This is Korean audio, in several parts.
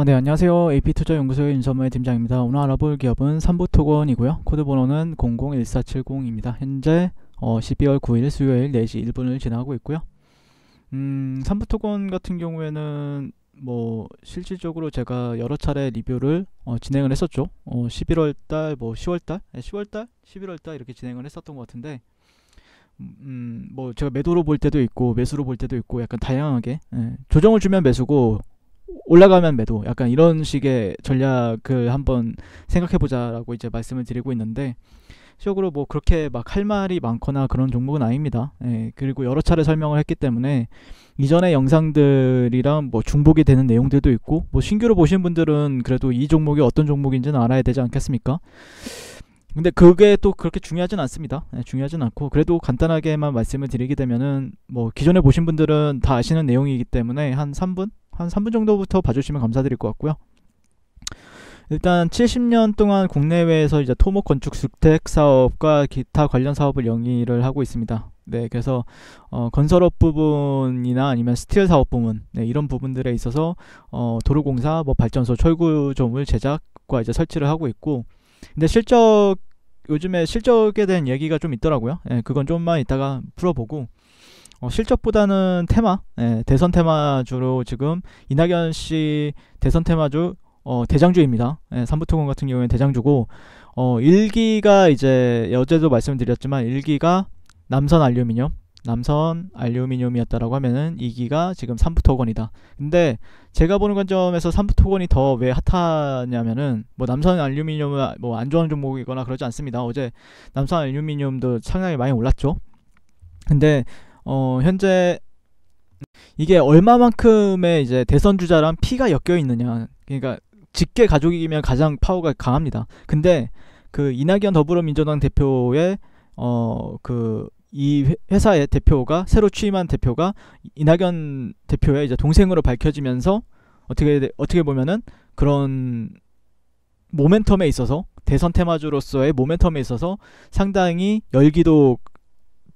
네, 안녕하세요. AP투자연구소의 윤선무의 팀장입니다. 오늘 알아볼 기업은 삼부토건이고요. 코드 번호는 001470입니다. 현재 12월 9일 수요일 4시 1분을 지나고 있고요. 삼부토건 같은 경우에는 실질적으로 제가 여러 차례 리뷰를 진행을 했었죠. 11월달, 10월달, 10월달, 11월달 이렇게 진행을 했었던 것 같은데, 제가 매도로 볼 때도 있고 매수로 볼 때도 있고 약간 다양하게, 조정을 주면 매수고 올라가면 매도, 약간 이런 식의 전략을 한번 생각해보자라고 이제 말씀을 드리고 있는데, 실적으로 그렇게 막 할 말이 많거나 그런 종목은 아닙니다. 그리고 여러 차례 설명을 했기 때문에 이전의 영상들이랑 중복이 되는 내용들도 있고, 신규로 보신 분들은 그래도 이 종목이 어떤 종목인지는 알아야 되지 않겠습니까? 근데 그게 또 그렇게 중요하진 않습니다. 중요하진 않고, 그래도 간단하게만 말씀을 드리게 되면은 기존에 보신 분들은 다 아시는 내용이기 때문에 한 3분 정도부터 봐주시면 감사드릴 것 같고요. 일단 70년 동안 국내외에서 이제 토목 건축 주택 사업과 기타 관련 사업을 영위를 하고 있습니다. 네, 그래서 건설업 부분이나 아니면 스틸 사업 부분, 이런 부분들에 있어서 도로공사, 발전소, 철구조물 제작과 이제 설치를 하고 있고, 근데 요즘에 실적에 대한 얘기가 좀 있더라고요. 그건 좀만 이따가 풀어보고, 실적보다는 테마, 대선 테마주로 지금 이낙연 씨 대선 테마주 대장주입니다. 삼부토건 같은 경우에는 대장주고, 1기가 이제 어제도 말씀드렸지만 1기가 남선 알루미늄이었다라고 하면은 2기가 지금 삼부토건이다. 근데 제가 보는 관점에서 삼부토건이 더 왜 핫하냐면은 남선 알루미늄을 안 좋아하는 종목이거나 그러지 않습니다. 어제 남선 알루미늄도 상당히 많이 올랐죠. 근데 현재 이게 얼마만큼의 이제 대선 주자랑 피가 엮여 있느냐, 그러니까 직계 가족이면 가장 파워가 강합니다. 근데 그 이낙연 더불어민주당 대표의 이 회사의 대표가, 새로 취임한 대표가 이낙연 대표의 이제 동생으로 밝혀지면서 어떻게 보면은 그런 모멘텀에 있어서, 대선 테마주로서의 모멘텀에 있어서 상당히 열기도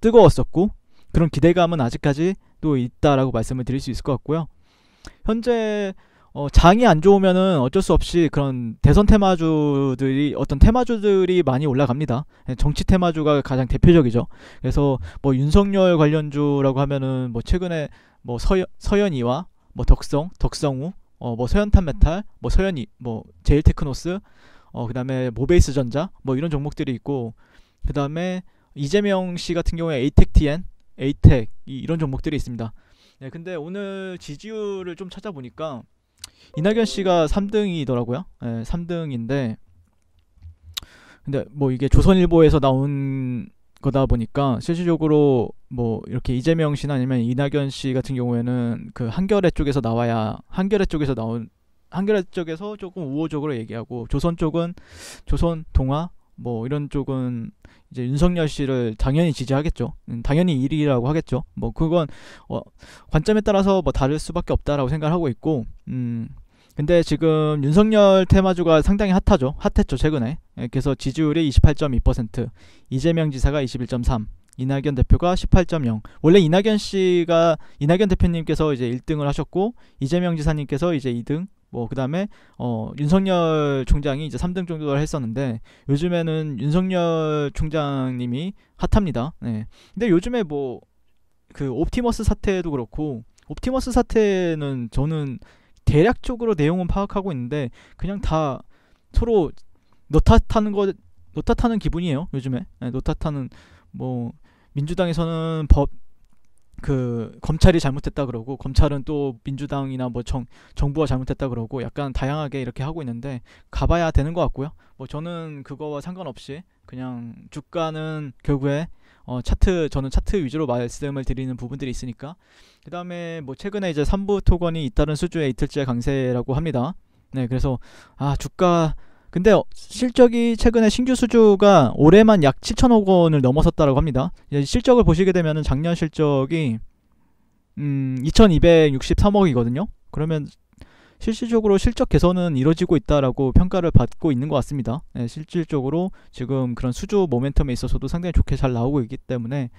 뜨거웠었고, 그런 기대감은 아직까지 또 있다라고 말씀을 드릴 수 있을 것 같고요. 현재 장이 안 좋으면은 어쩔 수 없이 그런 대선 테마주들이, 어떤 테마주들이 많이 올라갑니다. 정치 테마주가 가장 대표적이죠. 그래서 윤석열 관련주라고 하면은 최근에 서현이와 덕성우, 서현탄 메탈, 서현이, 제일테크노스, 그 다음에 모베이스전자, 이런 종목들이 있고, 그 다음에 이재명 씨 같은 경우에 에이텍 이런 종목들이 있습니다. 근데 오늘 지지율을 좀 찾아보니까 이낙연 씨가 3등이더라고요. 3등인데, 근데 이게 조선일보에서 나온 거다 보니까 실질적으로 이렇게 이재명 씨나 아니면 이낙연 씨 같은 경우에는 그 한겨레 쪽에서 조금 우호적으로 얘기하고, 조선 쪽은, 조선 동아 이런 쪽은 이제 윤석열 씨를 당연히 지지하겠죠. 당연히 1위라고 하겠죠. 그건 관점에 따라서 다를 수밖에 없다라고 생각하고 있고, 근데 지금 윤석열 테마주가 상당히 핫했죠 최근에. 그래서 지지율이 28.2%, 이재명 지사가 21.3%, 이낙연 대표가 18.0. 원래 이낙연 대표님께서 이제 1등을 하셨고, 이재명 지사님께서 이제 2등, 그 다음에 윤석열 총장이 이제 3등 정도를 했었는데, 요즘에는 윤석열 총장님이 핫합니다. 근데 요즘에 그 옵티머스 사태도 그렇고, 옵티머스 사태는 저는 대략적으로 내용은 파악하고 있는데 그냥 다 서로 너 탓하는 기분이에요 요즘에. 너 탓하는, 민주당에서는 검찰이 잘못했다 그러고, 검찰은 또 민주당이나 정부가 잘못했다 그러고, 약간 다양하게 이렇게 하고 있는데 가봐야 되는 것 같고요. 저는 그거와 상관없이 그냥 주가는 결국에 저는 차트 위주로 말씀을 드리는 부분들이 있으니까. 그 다음에 최근에 이제 삼부토건이 잇따른 수주의 이틀째 강세라고 합니다. 그래서 주가, 근데 실적이 최근에 신규 수주가 올해만 약 7천억 원을 넘어섰다고 합니다. 실적을 보시게 되면 작년 실적이 2263억이거든요. 그러면 실질적으로 실적 개선은 이루어지고 있다라고 평가를 받고 있는 것 같습니다. 실질적으로 지금 그런 수주 모멘텀에 있어서도 상당히 좋게 잘 나오고 있기 때문에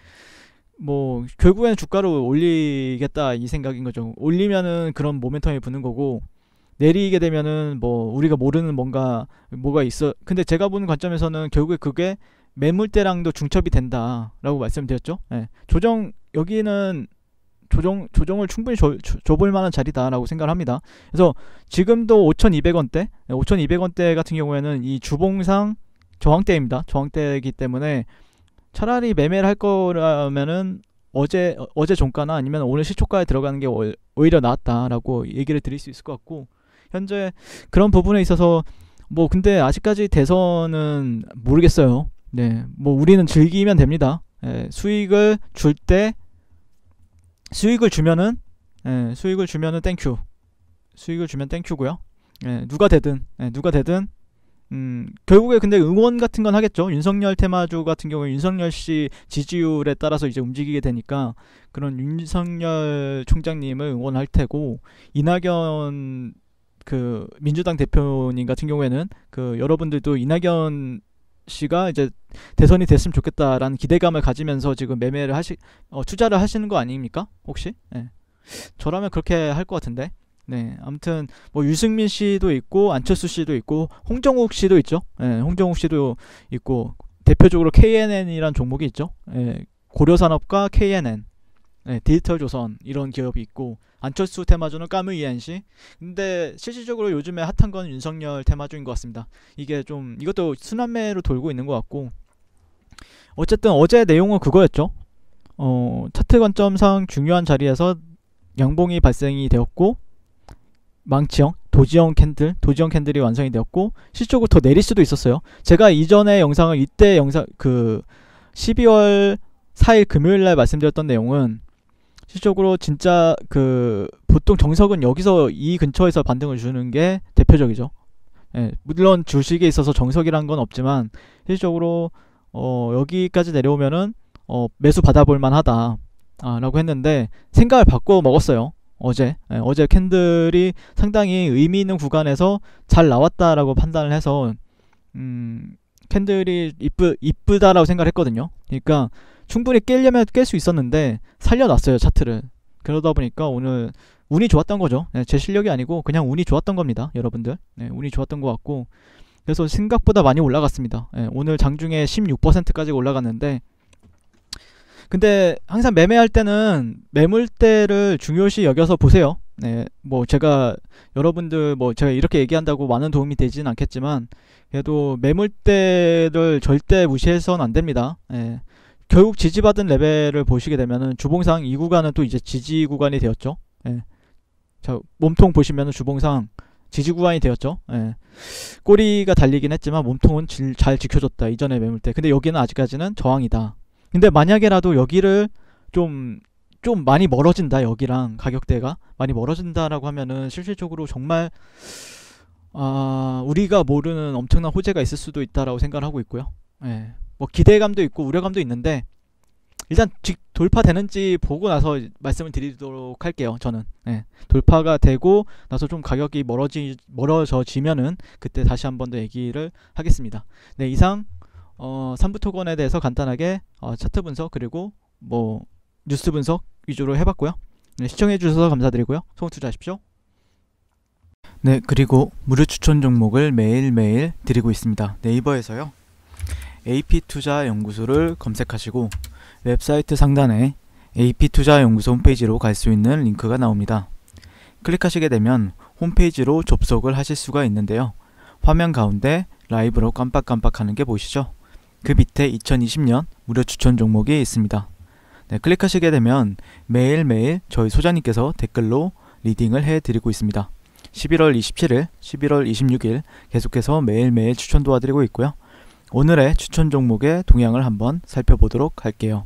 결국에는 주가를 올리겠다 이 생각인 거죠. 올리면은 그런 모멘텀이 붙는 거고, 내리게 되면은 뭐 우리가 모르는 뭐가 있어. 근데 제가 보는 관점에서는 결국에 그게 매물대랑도 중첩이 된다라고 말씀드렸죠. 예. 여기는 조정을 충분히 줘볼 만한 자리다라고 생각을 합니다. 그래서 지금도 5,200원대, 5,200원대 같은 경우에는 이 주봉상 저항대입니다. 저항대이기 때문에 차라리 매매를 할 거라면은 어제 종가나 아니면 오늘 시초가에 들어가는 게 오히려 낫다라고 얘기를 드릴 수 있을 것 같고, 현재 그런 부분에 있어서 뭐 근데 아직까지 대선은 모르겠어요. 네, 뭐 우리는 즐기면 됩니다. 예, 수익을 주면은 땡큐. 수익을 주면 땡큐고요. 예, 누가 되든 결국에 근데 응원 같은 건 하겠죠. 윤석열 테마주 같은 경우에 윤석열 씨 지지율에 따라서 이제 움직이게 되니까 그런 윤석열 총장님을 응원할 테고, 이낙연 그 민주당 대표님 같은 경우에는 그 여러분들도 이낙연 씨가 이제 대선이 됐으면 좋겠다라는 기대감을 가지면서 지금 투자를 하시는 거 아닙니까? 혹시? 네. 저라면 그렇게 할 것 같은데. 네, 아무튼 뭐 유승민 씨도 있고 안철수 씨도 있고 홍정욱 씨도 있죠. 네, 홍정욱 씨도 있고 대표적으로 KNN이란 종목이 있죠. 네, 고려산업과 KNN, 네, 디지털조선 이런 기업이 있고, 안철수 테마주는 까무이엔시. 근데 실질적으로 요즘에 핫한 건 윤석열 테마주인 것 같습니다. 이게 좀 이것도 순환매로 돌고 있는 것 같고, 어쨌든 어제 내용은 그거였죠. 차트 관점상 중요한 자리에서 양봉이 발생이 되었고, 망치형 도지형 캔들이 완성이 되었고, 실질적으로 더 내릴 수도 있었어요. 제가 이전에 영상을 12월 4일 금요일날 말씀드렸던 내용은 실질적으로 진짜 보통 정석은 여기서 이 근처에서 반등을 주는 게 대표적이죠. 예, 물론 주식에 있어서 정석이란 건 없지만 실질적으로 여기까지 내려오면은 매수 받아볼 만하다 라고 했는데, 생각을 바꿔 먹었어요. 어제 캔들이 상당히 의미 있는 구간에서 잘 나왔다라고 판단을 해서 캔들이 이쁘다라고 생각을 했거든요. 그러니까 충분히 깰려면 깰 수 있었는데 살려놨어요, 차트를. 그러다 보니까 오늘 운이 좋았던 거죠. 네, 제 실력이 아니고 그냥 운이 좋았던 겁니다, 여러분들. 네, 운이 좋았던 것 같고, 그래서 생각보다 많이 올라갔습니다. 네, 오늘 장중에 16%까지 올라갔는데, 근데 항상 매매할 때는 매물대를 중요시 여겨서 보세요. 네, 뭐 여러분들 제가 이렇게 얘기한다고 많은 도움이 되진 않겠지만, 그래도 매물대를 절대 무시해서는 안 됩니다. 네, 결국 지지받은 레벨을 보시게 되면은 주봉상 이 구간은 또 이제 지지 구간이 되었죠. 네. 자, 몸통 보시면은 주봉상 지지 구간이 되었죠. 예. 꼬리가 달리긴 했지만 몸통은 잘 지켜줬다, 이전의 매물대. 근데 여기는 아직까지는 저항이다. 근데 만약에라도 여기를 좀 많이 멀어진다, 여기랑 가격대가 많이 멀어진다라고 하면은 실질적으로 정말 우리가 모르는 엄청난 호재가 있을 수도 있다라고 생각을 하고 있고요. 예. 뭐 기대감도 있고 우려감도 있는데, 일단 돌파되는지 보고 나서 말씀을 드리도록 할게요. 저는 돌파가 되고 나서 좀 가격이 멀어져지면은 그때 다시 한 번 더 얘기를 하겠습니다. 네, 이상 3부 토건에 대해서 간단하게 차트 분석 그리고 뭐 뉴스 분석 위주로 해봤고요. 네, 시청해주셔서 감사드리고요. 소원 투자하십시오. 네, 그리고 무료 추천 종목을 매일매일 드리고 있습니다. 네이버에서요, AP투자연구소를 검색하시고 웹사이트 상단에 AP투자연구소 홈페이지로 갈 수 있는 링크가 나옵니다. 클릭하시게 되면 홈페이지로 접속을 하실 수가 있는데요. 화면 가운데 라이브로 깜빡깜빡하는 게 보이시죠? 그 밑에 2020년 무료 추천 종목이 있습니다. 네, 클릭하시게 되면 매일매일 저희 소장님께서 댓글로 리딩을 해드리고 있습니다. 11월 27일, 11월 26일 계속해서 매일매일 추천 도와드리고 있고요. 오늘의 추천 종목의 동향을 한번 살펴보도록 할게요.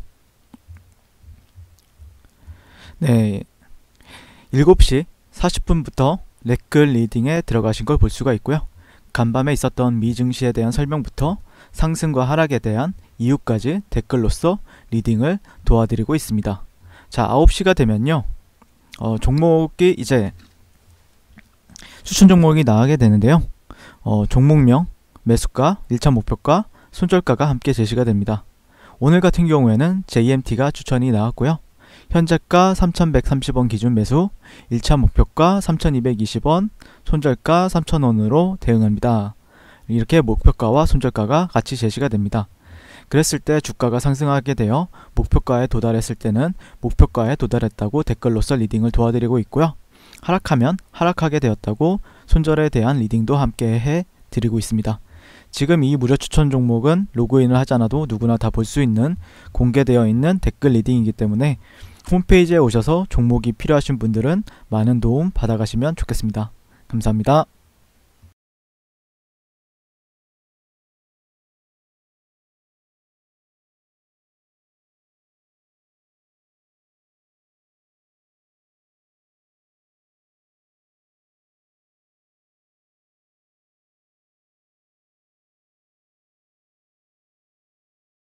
네, 7시 40분부터 레클 리딩에 들어가신 걸 볼 수가 있고요. 간밤에 있었던 미 증시에 대한 설명부터 상승과 하락에 대한 이유까지 댓글로서 리딩을 도와드리고 있습니다. 자, 9시가 되면요, 종목이 이제 추천 종목이 나가게 되는데요. 종목명, 매수가, 1차 목표가, 손절가가 함께 제시가 됩니다. 오늘 같은 경우에는 JMT가 추천이 나왔고요. 현재가 3,130원 기준 매수, 1차 목표가 3,220원, 손절가 3,000원으로 대응합니다. 이렇게 목표가와 손절가가 같이 제시가 됩니다. 그랬을 때 주가가 상승하게 되어 목표가에 도달했을 때는 목표가에 도달했다고 댓글로서 리딩을 도와드리고 있고요. 하락하면 하락하게 되었다고 손절에 대한 리딩도 함께 해드리고 있습니다. 지금 이 무료 추천 종목은 로그인을 하지 않아도 누구나 다 볼 수 있는 공개되어 있는 댓글 리딩이기 때문에 홈페이지에 오셔서 종목이 필요하신 분들은 많은 도움 받아가시면 좋겠습니다. 감사합니다.